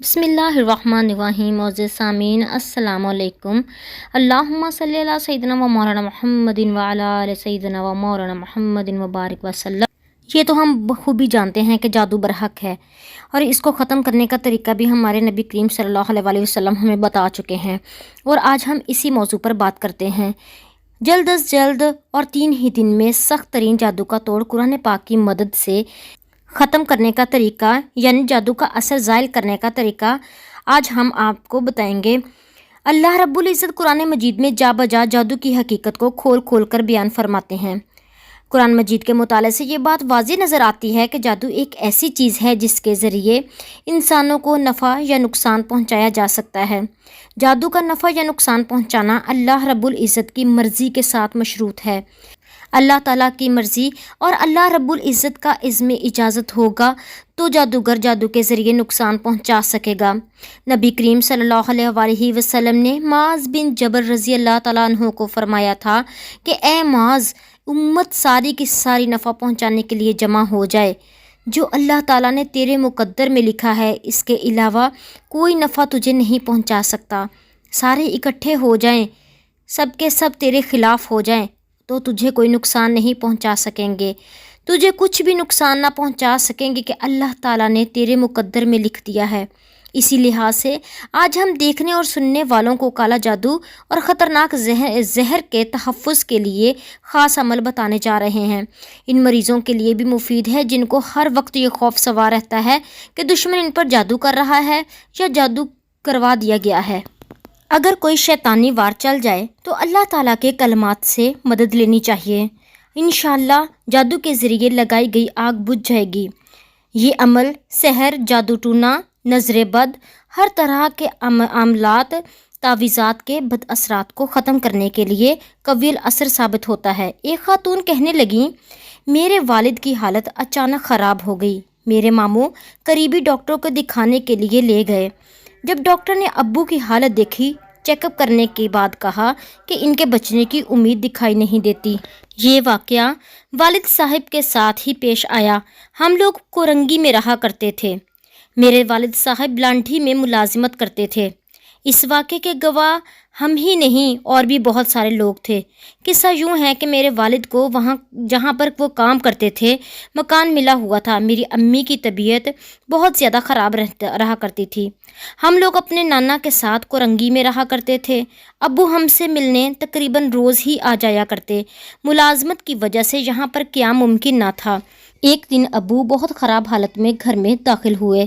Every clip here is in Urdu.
بسم اللہ الرحمن الرحیم معزز سامعین السلام علیکم۔ اللہم صلی علی سیدنا و مولانا محمد و علی آل سیدنا و مولانا محمد وبارک وسلم۔ یہ تو ہم بخوبی جانتے ہیں کہ جادو برحق ہے، اور اس کو ختم کرنے کا طریقہ بھی ہمارے نبی کریم صلی اللہ علیہ وآلہ وسلم ہمیں بتا چکے ہیں، اور آج ہم اسی موضوع پر بات کرتے ہیں۔ جلد از جلد اور 3 ہی دن میں سخت ترین جادو کا توڑ قرآن پاک کی مدد سے ختم کرنے کا طریقہ، یعنی جادو کا اثر زائل کرنے کا طریقہ آج ہم آپ کو بتائیں گے۔ اللہ رب العزت قرآن مجید میں جا بجا جادو کی حقیقت کو کھول کھول کر بیان فرماتے ہیں۔ قرآن مجید کے مطالعے سے یہ بات واضح نظر آتی ہے کہ جادو ایک ایسی چیز ہے جس کے ذریعے انسانوں کو نفع یا نقصان پہنچایا جا سکتا ہے۔ جادو کا نفع یا نقصان پہنچانا اللہ رب العزت کی مرضی کے ساتھ مشروط ہے۔ اللہ تعالیٰ کی مرضی اور اللہ رب العزت کا عزم اجازت ہوگا تو جادوگر جادو کے ذریعے نقصان پہنچا سکے گا۔ نبی کریم صلی اللہ علیہ وآلہ وسلم نے معاذ بن جبل رضی اللہ تعالیٰ عنہ کو فرمایا تھا کہ اے معاذ، امت ساری کی ساری نفع پہنچانے کے لیے جمع ہو جائے۔ جو اللہ تعالیٰ نے تیرے مقدر میں لکھا ہے، اس کے علاوہ کوئی نفع تجھے نہیں پہنچا سکتا۔ سارے اکٹھے ہو جائیں، سب کے سب تیرے خلاف ہو جائیں تو تجھے کوئی نقصان نہیں پہنچا سکیں گے، تجھے کچھ بھی نقصان نہ پہنچا سکیں گے کہ اللہ تعالیٰ نے تیرے مقدر میں لکھ دیا ہے۔ اسی لحاظ سے آج ہم دیکھنے اور سننے والوں کو کالا جادو اور خطرناک زہر کے تحفظ کے لیے خاص عمل بتانے جا رہے ہیں۔ ان مریضوں کے لیے بھی مفید ہے جن کو ہر وقت یہ خوف سوار رہتا ہے کہ دشمن ان پر جادو کر رہا ہے یا جادو کروا دیا گیا ہے۔ اگر کوئی شیطانی وار چل جائے تو اللہ تعالیٰ کے کلمات سے مدد لینی چاہیے۔ انشاءاللہ جادو کے ذریعے لگائی گئی آگ بجھ جائے گی۔ یہ عمل سحر، جادو ٹونا، نظر بد، ہر طرح کے عملات، تعویذات کے بد اثرات کو ختم کرنے کے لیے قوی اثر ثابت ہوتا ہے۔ ایک خاتون کہنے لگیں، میرے والد کی حالت اچانک خراب ہو گئی۔ میرے ماموں قریبی ڈاکٹر کو دکھانے کے لیے لے گئے۔ جب ڈاکٹر نے ابو کی حالت دیکھی، چیک اپ کرنے کے بعد کہا کہ ان کے بچنے کی امید دکھائی نہیں دیتی۔ یہ واقعہ والد صاحب کے ساتھ ہی پیش آیا۔ ہم لوگ کورنگی میں رہا کرتے تھے۔ میرے والد صاحب لانٹھی میں ملازمت کرتے تھے۔ اس واقعے کے گواہ ہم ہی نہیں اور بھی بہت سارے لوگ تھے۔ قصہ یوں ہے کہ میرے والد کو وہاں جہاں پر وہ کام کرتے تھے مکان ملا ہوا تھا۔ میری امی کی طبیعت بہت زیادہ خراب رہا کرتی تھی۔ ہم لوگ اپنے نانا کے ساتھ کورنگی میں رہا کرتے تھے۔ ابو ہم سے ملنے تقریباً روز ہی آ جایا کرتے۔ ملازمت کی وجہ سے یہاں پر قیام ممکن نہ تھا۔ ایک دن ابو بہت خراب حالت میں گھر میں داخل ہوئے۔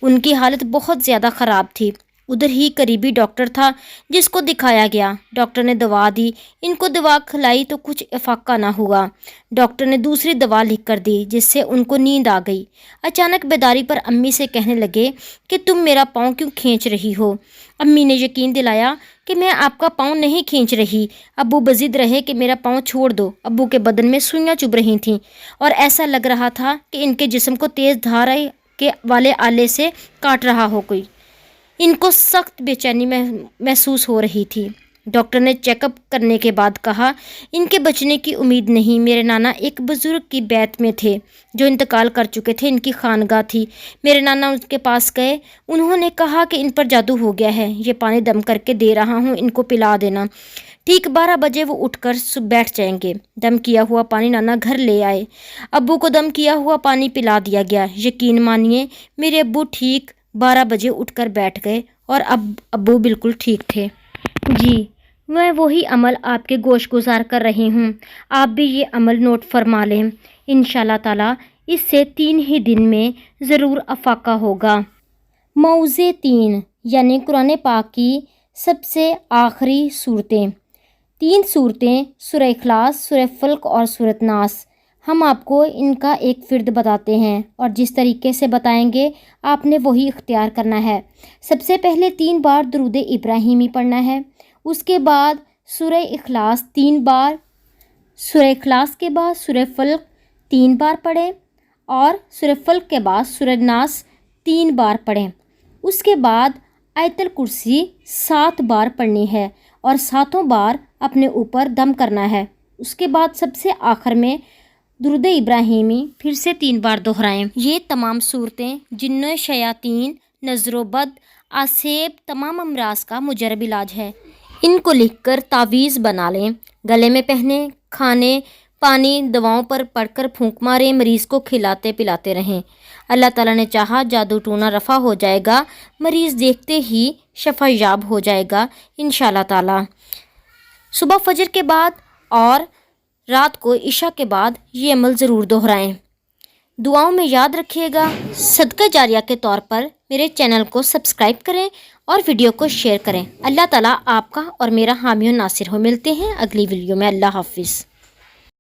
ان کی حالت بہت زیادہ خراب تھی۔ ادھر ہی قریبی ڈاکٹر تھا جس کو دکھایا گیا۔ ڈاکٹر نے دوا دی، ان کو دوا کھلائی تو کچھ افاقہ نہ ہوا۔ ڈاکٹر نے دوسری دوا لکھ کر دی جس سے ان کو نیند آ گئی۔ اچانک بیداری پر امی سے کہنے لگے کہ تم میرا پاؤں کیوں کھینچ رہی ہو؟ امی نے یقین دلایا کہ میں آپ کا پاؤں نہیں کھینچ رہی۔ ابو بضد رہے کہ میرا پاؤں چھوڑ دو۔ ابو کے بدن میں سوئیاں چبھ رہی تھیں اور ایسا لگ رہا تھا کہ ان کے جسم کو تیز دھار کے والے آلے سے کاٹ رہا ہو کوئی۔ ان کو سخت بے چینی محسوس ہو رہی تھی۔ ڈاکٹر نے چیک اپ کرنے کے بعد کہا ان کے بچنے کی امید نہیں۔ میرے نانا ایک بزرگ کی بیت میں تھے جو انتقال کر چکے تھے، ان کی خانقاہ تھی۔ میرے نانا ان کے پاس گئے، انہوں نے کہا کہ ان پر جادو ہو گیا ہے، یہ پانی دم کر کے دے رہا ہوں، ان کو پلا دینا۔ ٹھیک 12 بجے وہ اٹھ کر بیٹھ جائیں گے۔ دم کیا ہوا پانی نانا گھر لے آئے۔ ابو کو دم کیا ہوا پانی پلا دیا گیا۔ یقین مانیے میرے ابو ٹھیک 12 بجے اٹھ کر بیٹھ گئے اور ابو بالکل ٹھیک تھے۔ جی، میں وہی عمل آپ کے گوش گزار کر رہی ہوں، آپ بھی یہ عمل نوٹ فرما لیں۔ انشاءاللہ تعالیٰ اس سے 3 ہی دن میں ضرور افاقہ ہوگا۔ موضع 3 یعنی قرآن پاک کی سب سے آخری صورتیں۔ 3 صورتیں، سورہ اخلاص، سورہ فلق اور سورہ ناس۔ ہم آپ کو ان کا ایک فرد بتاتے ہیں اور جس طریقے سے بتائیں گے آپ نے وہی اختیار کرنا ہے۔ سب سے پہلے 3 بار درود ابراہیمی پڑھنا ہے، اس کے بعد سورہ اخلاص 3 بار، سورہ اخلاص کے بعد سورہ فلق 3 بار پڑھیں اور سورہ فلق کے بعد سورہ ناس 3 بار پڑھیں۔ اس کے بعد آیت الکرسی 7 بار پڑھنی ہے اور 7 بار اپنے اوپر دم کرنا ہے۔ اس کے بعد سب سے آخر میں درود ابراہیمی پھر سے 3 بار دہرائیں۔ یہ تمام صورتیں جن و شیاطین، نظر و بد، آسیب تمام امراض کا مجرب علاج ہے۔ ان کو لکھ کر تعویذ بنا لیں، گلے میں پہنیں، کھانے پانی دواؤں پر پڑھ کر پھونک ماریں، مریض کو کھلاتے پلاتے رہیں۔ اللہ تعالیٰ نے چاہا جادو ٹونا رفع ہو جائے گا، مریض دیکھتے ہی شفا یاب ہو جائے گا انشاءاللہ تعالیٰ۔ صبح فجر کے بعد اور رات کو عشاء کے بعد یہ عمل ضرور دہرائیں۔ دعاؤں میں یاد رکھیے گا۔ صدقہ جاریہ کے طور پر میرے چینل کو سبسکرائب کریں اور ویڈیو کو شیئر کریں۔ اللہ تعالیٰ آپ کا اور میرا حامی و ناصر ہو۔ ملتے ہیں اگلی ویڈیو میں۔ اللہ حافظ۔